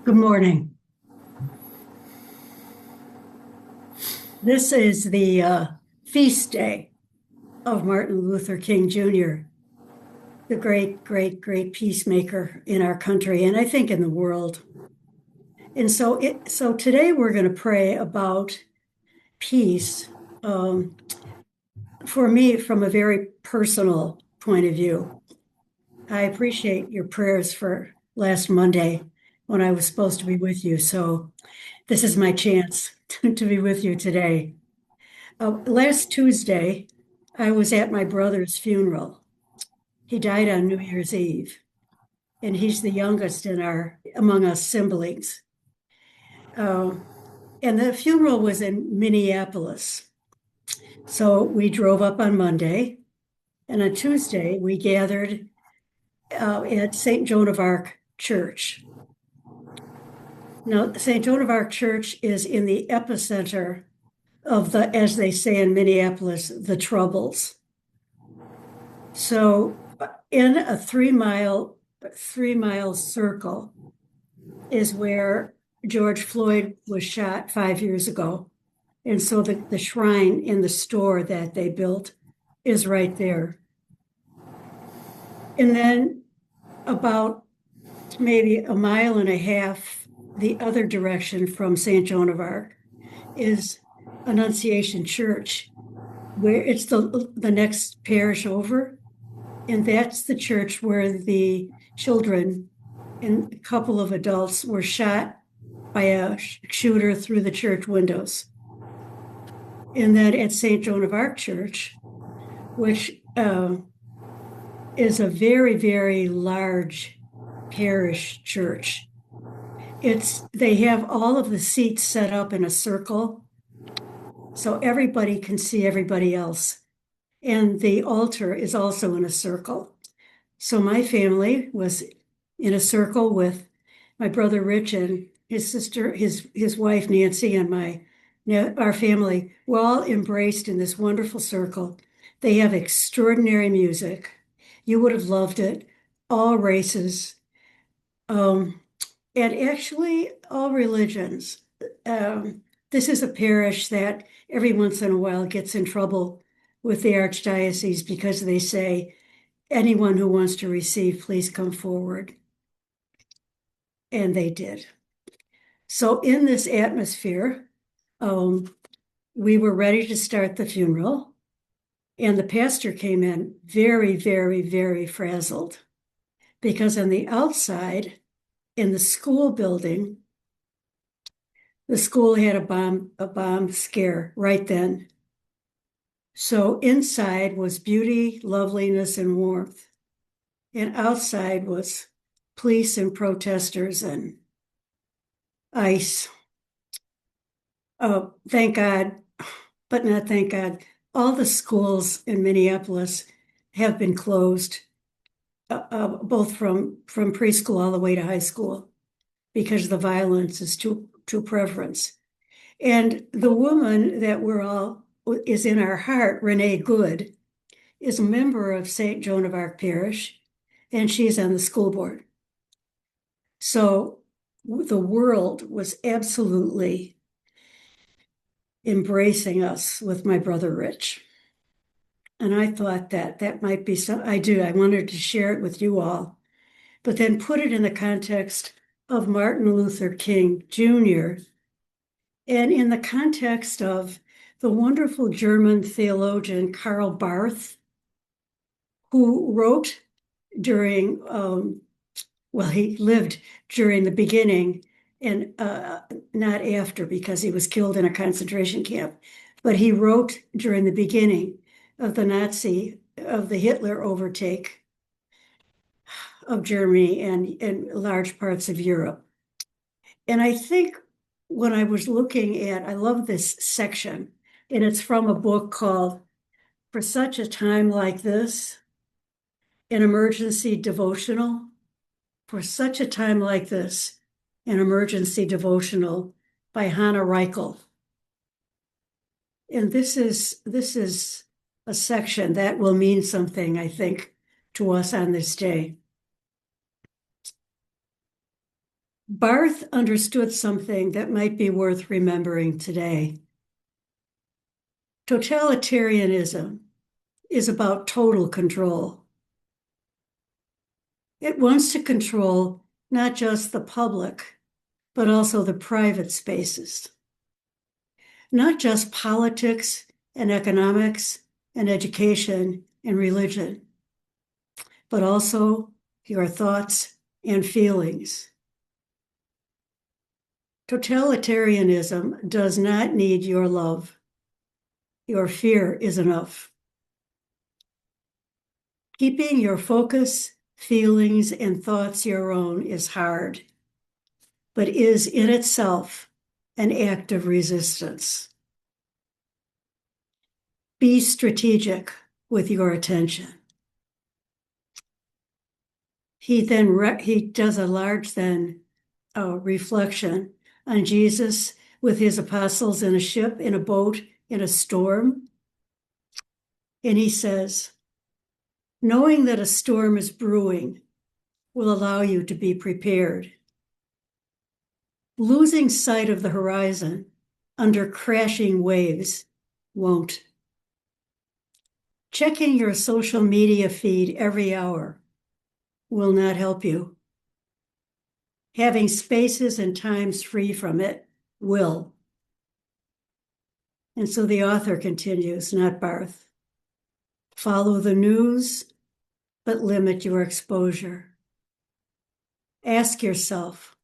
Good morning. This is the feast day of Martin Luther King Jr., the great, great, great peacemaker in our country, and I think in the world. And so today we're going to pray about peace. For me, from a very personal point of view, I appreciate your prayers for last Monday when I was supposed to be with you. So this is my chance to be with you today. Last Tuesday, I was at my brother's funeral. He died on New Year's Eve, and he's the youngest among us siblings. And the funeral was in Minneapolis. So we drove up on Monday, and on Tuesday we gathered at St. Joan of Arc Church. Now, St. Joan of Arc Church is in the epicenter of the, as they say in Minneapolis, the Troubles. So in a three-mile circle is where George Floyd was shot 5 years ago. And so the shrine in the store that they built is right there. And then about maybe a mile and a half the other direction from St. Joan of Arc is Annunciation Church, where it's the next parish over. And that's the church where the children and a couple of adults were shot by a shooter through the church windows. And then at St. Joan of Arc Church, which is a very, very large parish church. They have all of the seats set up in a circle, so everybody can see everybody else. And the altar is also in a circle. So my family was in a circle with my brother Rich and his sister, his wife Nancy, and our family. We're all embraced in this wonderful circle. They have extraordinary music. You would have loved it. All races, and actually all religions. This is a parish that every once in a while gets in trouble with the archdiocese because they say, anyone who wants to receive, please come forward. And they did. So in this atmosphere, we were ready to start the funeral, and the pastor came in very, very, very frazzled because on the outside, in the school building, the school had a bomb scare right then. So inside was beauty, loveliness, and warmth. And outside was police and protesters and ICE. Oh, thank God, but not thank God. All the schools in Minneapolis have been closed, both from preschool all the way to high school, because the violence is too prevalent. And the woman that is in our heart, Renee Good, is a member of St. Joan of Arc Parish, and she's on the school board. So the world was absolutely embracing us with my brother Rich. And I thought that might be I wanted to share it with you all, but then put it in the context of Martin Luther King Jr., and in the context of the wonderful German theologian Karl Barth, who wrote during, he lived during the beginning and not after, because he was killed in a concentration camp, but he wrote during the beginning of the Hitler overtake of Germany and large parts of Europe. And I think when I was I love this section, and it's from a book called For Such a Time Like This, an Emergency Devotional. For Such a Time Like This, an Emergency Devotional by Hannah Reichel. And this is a section that will mean something, I think, to us on this day. Barth understood something that might be worth remembering today. Totalitarianism is about total control. It wants to control not just the public, but also the private spaces. Not just politics and economics and education and religion, but also your thoughts and feelings. Totalitarianism does not need your love. Your fear is enough. Keeping your focus, feelings, and thoughts your own is hard, but is in itself an act of resistance. Be strategic with your attention. He does a large reflection on Jesus with his apostles in a ship, in a boat, in a storm. And he says, knowing that a storm is brewing will allow you to be prepared. Losing sight of the horizon under crashing waves won't. Checking your social media feed every hour will not help you. Having spaces and times free from it will. And so the author continues, not Barth. Follow the news, but limit your exposure. Ask yourself,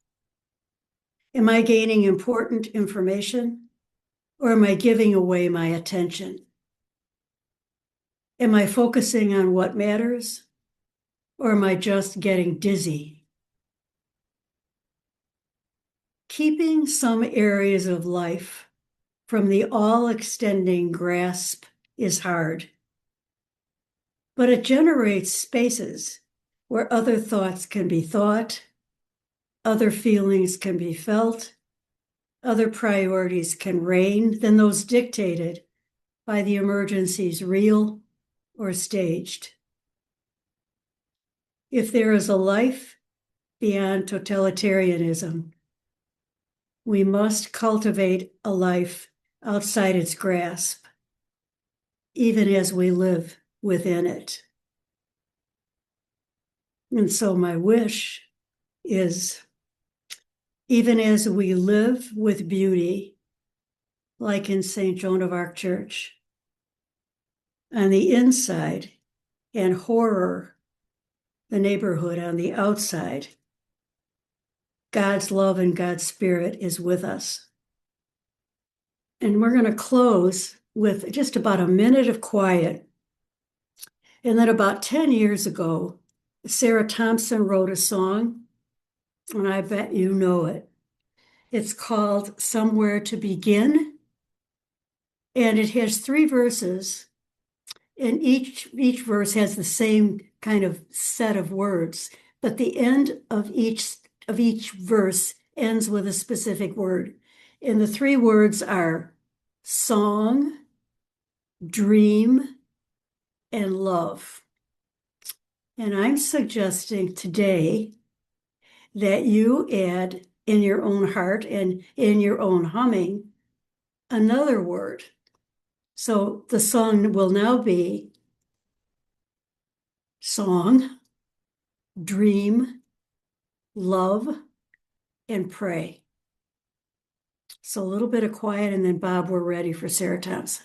am I gaining important information or am I giving away my attention? Am I focusing on what matters or am I just getting dizzy? Keeping some areas of life from the all-extending grasp is hard, but it generates spaces where other thoughts can be thought, other feelings can be felt, other priorities can reign than those dictated by the emergencies, real or staged. If there is a life beyond totalitarianism, we must cultivate a life outside its grasp, even as we live within it. And so my wish is, even as we live with beauty, like in St. Joan of Arc Church, on the inside, and horror, the neighborhood on the outside, God's love and God's spirit is with us. And we're going to close with just about a minute of quiet. And then about 10 years ago, Sarah Thompson wrote a song, and I bet you know it. It's called Somewhere to Begin, and it has 3 verses, and each verse has the same kind of set of words, but the end of each verse ends with a specific word. And the 3 words are song, dream, and love. And I'm suggesting today that you add in your own heart and in your own humming another word. So the song will now be song, dream, love, and pray. So a little bit of quiet, and then Bob, we're ready for Sarah Thompson.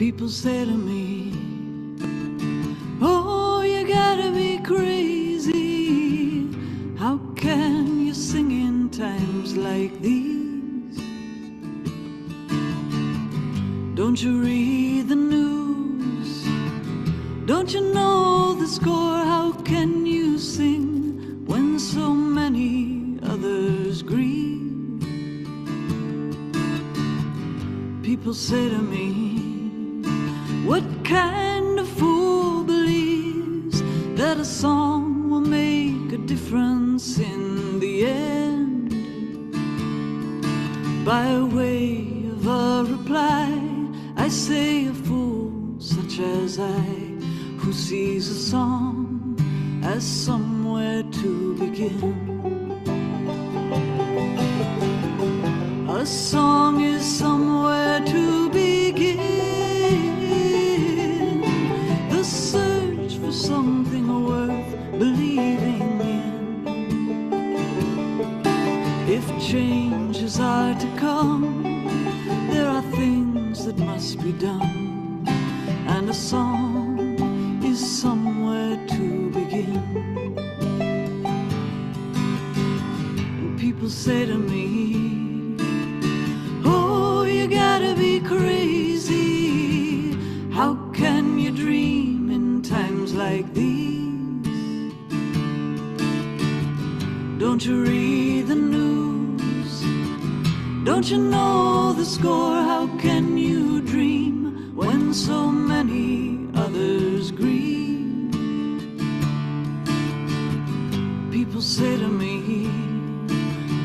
People say to me, oh, you gotta be crazy. How can you sing in times like these? Don't you read the news? Don't you know the score? How can you sing when so many others grieve? People say to me, what kind of fool believes that a song will make a difference in the end? By way of a reply, I say a fool such as I, who sees a song as somewhere to begin. A song is somewhere to begin. The search for something worth believing in. If changes are to come, there are things that must be done, and a song is somewhere to begin. And people say to me, oh, you gotta be crazy. How can you dream in times like these? Don't you read the news? Don't you know the score? How can you dream when so many others grieve? People say to me,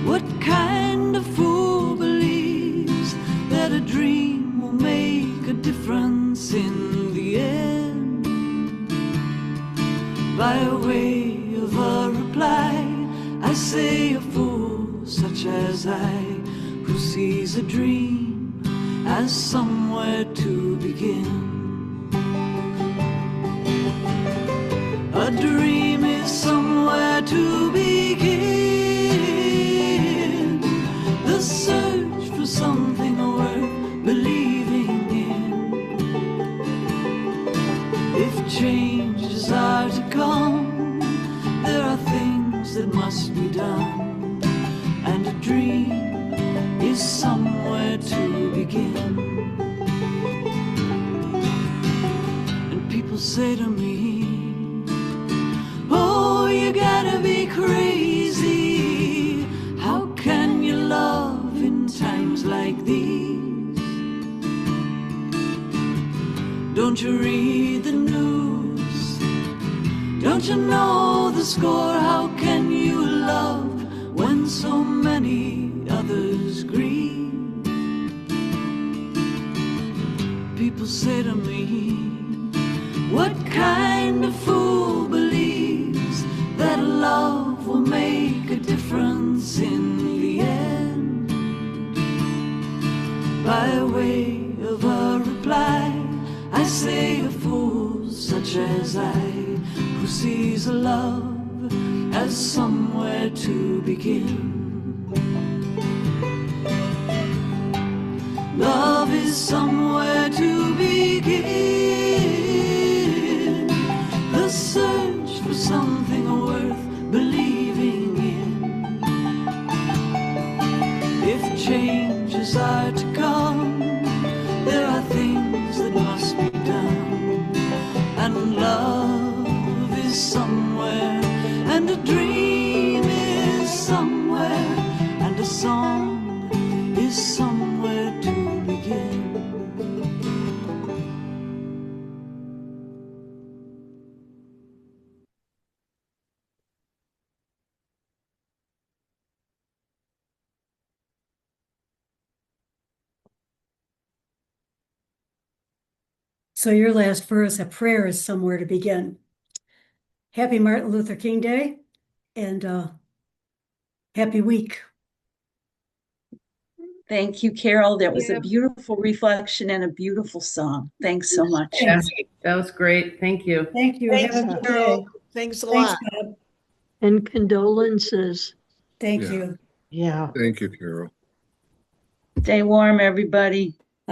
what kind of fool believes that a dream will make a difference in the end? By way of a reply, I say a fool such as I, who sees a dream as somewhere to begin. A dream is somewhere to begin. The search for something worth believing in. If changes are to come, there are things that must be done, and a dream is somewhere to begin. And people say to me, oh, you gotta be crazy. How can you love in times like these? Don't you read the news? Don't you know the score? How can you love when so many others grieve? People say to me, what kind of fool believes that love will make a difference in the end? By way of a reply, I say a fool such as I, who sees a love as somewhere to begin. Love is somewhere to begin. The search for something worth believing in. If changes are to come, there are things that must be done, and love is somewhere, and a dream is somewhere, and a song is somewhere to begin. So your last verse, a prayer is somewhere to begin. Happy Martin Luther King Day, and happy week. Thank you, Carol. That was a beautiful reflection and a beautiful song. Thanks so much. Thanks. That was great. Thank you. Thank you. Thanks, Have a good Carol. day. Thanks a Thanks, lot. Bob. And condolences. Thank Yeah. you. Yeah. Thank you, Carol. Stay warm, everybody.